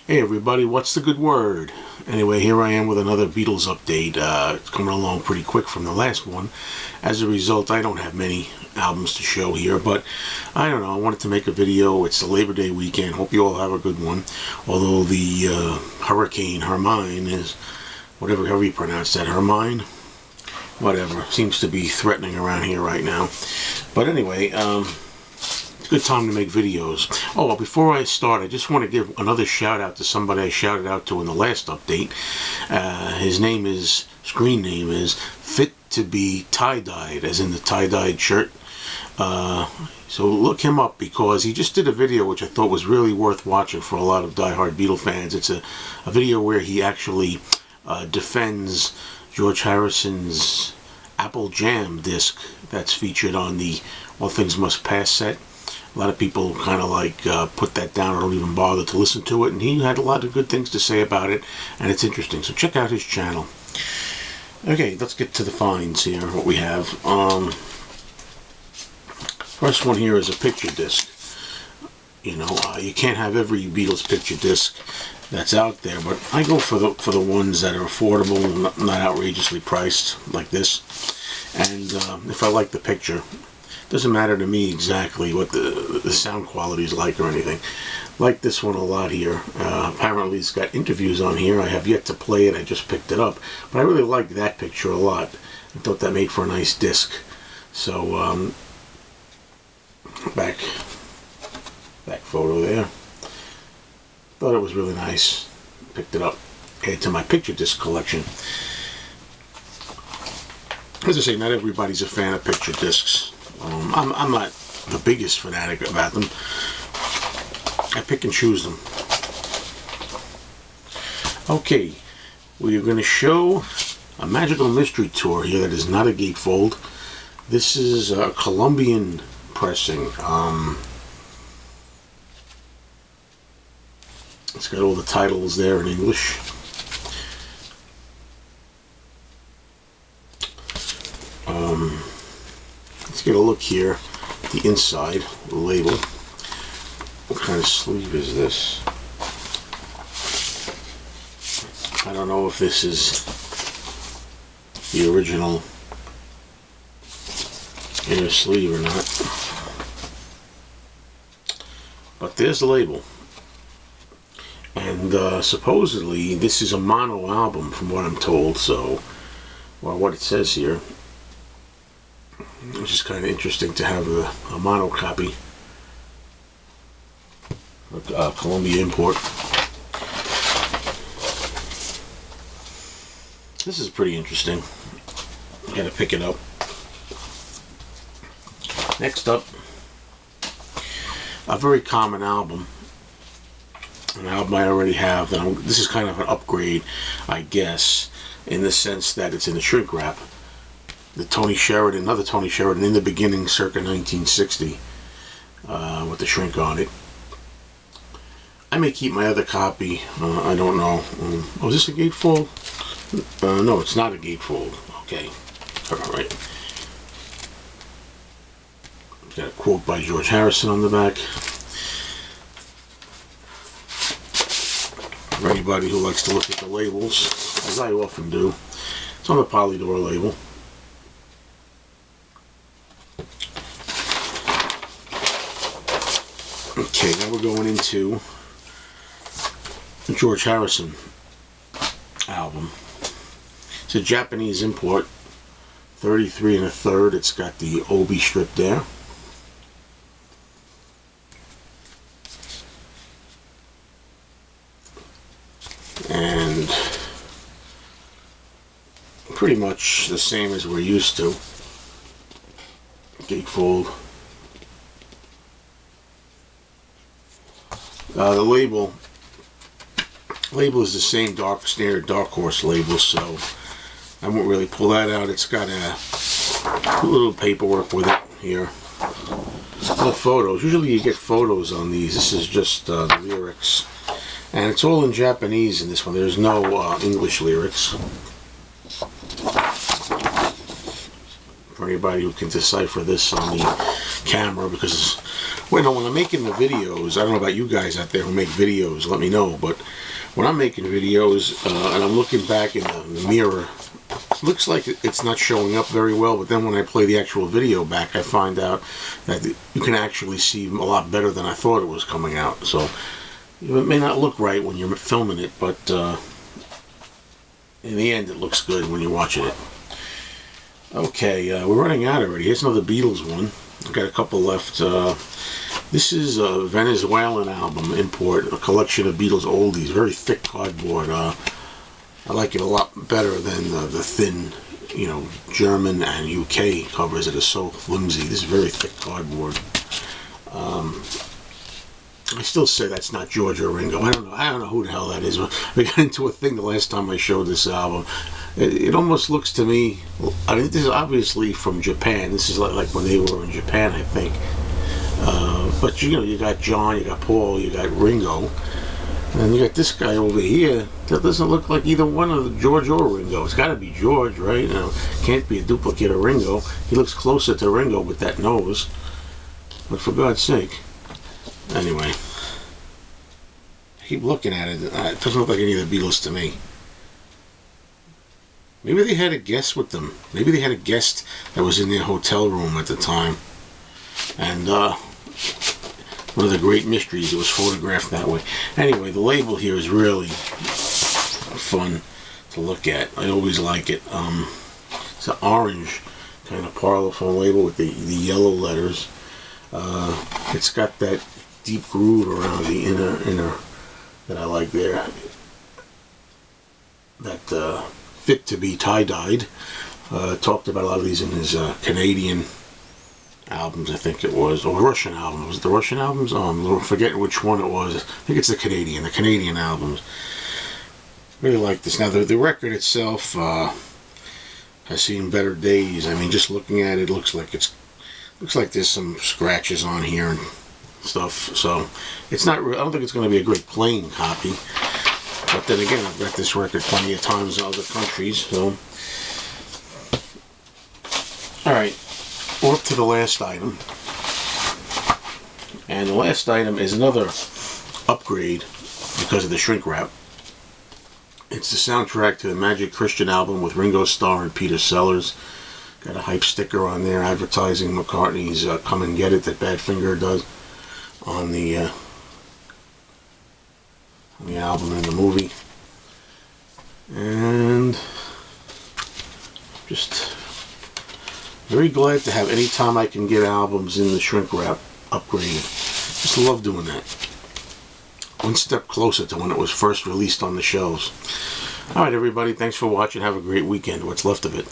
Hey everybody, what's the good word? Anyway, here I am with another Beatles update. It's coming along pretty quick from the last one. As a result, I don't have many albums to show here, but I don't know, I wanted to make a video. It's the Labor Day weekend. Hope you all have a good one. Although the Hurricane Hermine is, however you pronounce that, Hermine? Whatever, seems to be threatening around here right now. But anyway, it's a good time to make videos. Oh, well, before I start, I just want to give another shout out to somebody I shouted out to in the last update. His screen name is Fit to Be Tie-Dyed, as in the tie-dyed shirt. So look him up because he just did a video which I thought was really worth watching for a lot of die-hard Beatle fans. It's a video where he actually defends George Harrison's Apple Jam disc that's featured on the All Things Must Pass set. A lot of people kind of like put that down or don't even bother to listen to it, and he had a lot of good things to say about it, and it's interesting. So check out his channel. Okay, let's get to the finds here, what we have. First one here is a picture disc. You know, you can't have every Beatles picture disc that's out there, but I go for the ones that are affordable and not outrageously priced, like this. And if I like the picture, doesn't matter to me exactly what the sound quality is like or anything. Like this one a lot here. Apparently it's got interviews on here. I have yet to play it. I just picked it up. But I really liked that picture a lot. I thought that made for a nice disc. So, back photo there. Thought it was really nice. Picked it up. Add to my picture disc collection. As I say, not everybody's a fan of picture discs. I'm not the biggest fanatic about them. I pick and choose them. Okay, we are going to show a Magical Mystery Tour here that is not a gatefold. This is a Colombian pressing. It's got all the titles there in English. Let's get a look here at the inside, the label. What kind of sleeve is this? I don't know if this is the original inner sleeve or not. But there's the label. And supposedly this is a mono album from what I'm told, so, well, what it says here. It's just kind of interesting to have a mono copy. Columbia import. This is pretty interesting. Gotta pick it up. Next up, a very common album. An album I already have. This is kind of an upgrade, I guess, in the sense that it's in a shrink wrap. The Tony Sheridan, another Tony Sheridan, In the Beginning, circa 1960, with the shrink on it. I may keep my other copy. I don't know. Oh, is this a gatefold? No, it's not a gatefold. Okay, all right. Got a quote by George Harrison on the back. For anybody who likes to look at the labels, as I often do, it's on the Polydor label. Okay, now we're going into the George Harrison album. It's a Japanese import, 33 1/3. It's got the obi strip there. And pretty much the same as we're used to. Gatefold. The label is the same standard Dark Horse label, so I won't really pull that out. It's got a little paperwork with it here. The photos. Usually you get photos on these. This is just the lyrics. And it's all in Japanese in this one. There's no English lyrics. For anybody who can decipher this on the camera, because Well, no, when I'm making the videos, I don't know about you guys out there who make videos, let me know, but when I'm making videos and I'm looking back in the mirror, it looks like it's not showing up very well, but then when I play the actual video back, I find out that you can actually see a lot better than I thought it was coming out. So it may not look right when you're filming it, but in the end, it looks good when you're watching it. Okay, we're running out already. Here's another Beatles one. I've got a couple left. This is a Venezuelan album, import, a collection of Beatles oldies, very thick cardboard. I like it a lot better than the thin, German and UK covers that are so flimsy. This is very thick cardboard. I still say that's not George or Ringo. I don't know who the hell that is. We got into a thing the last time I showed this album. It almost looks to me, I mean, this is obviously from Japan. This is like when they were in Japan, I think. But you got John, you got Paul, you got Ringo, and you got this guy over here that doesn't look like either one of George or Ringo. It's got to be George, right? Can't be a duplicate of Ringo. He looks closer to Ringo with that nose. But for God's sake. Anyway, I keep looking at it. It doesn't look like any of the Beatles to me. Maybe they had a guest with them. Maybe they had a guest that was in their hotel room at the time. And one of the great mysteries, it was photographed that way. Anyway, the label here is really fun to look at. I always like it. It's an orange kind of Parlophone label with the yellow letters. It's got that deep groove around the inner that I like there. That fit to be tie-dyed. Talked about a lot of these in his Canadian albums, I think it was, or Russian albums. Was it the Russian albums? I'm forgetting which one it was. I think it's the Canadian albums. Really like this. Now the record itself has seen better days. I mean, just looking at it, looks like there's some scratches on here and stuff. So it's not. I don't think it's going to be a great playing copy. But then again, I've got this record plenty of times in other countries. So, all right. We're up to the last item, and the last item is another upgrade because of the shrink wrap. It's the soundtrack to the Magic Christian album with Ringo Starr and Peter Sellers. Got a hype sticker on there advertising McCartney's Come and Get It that Badfinger does on the album and the movie. And just very glad to have any time I can get albums in the shrink wrap upgraded. Just love doing that. One step closer to when it was first released on the shelves. Alright everybody, thanks for watching. Have a great weekend. What's left of it.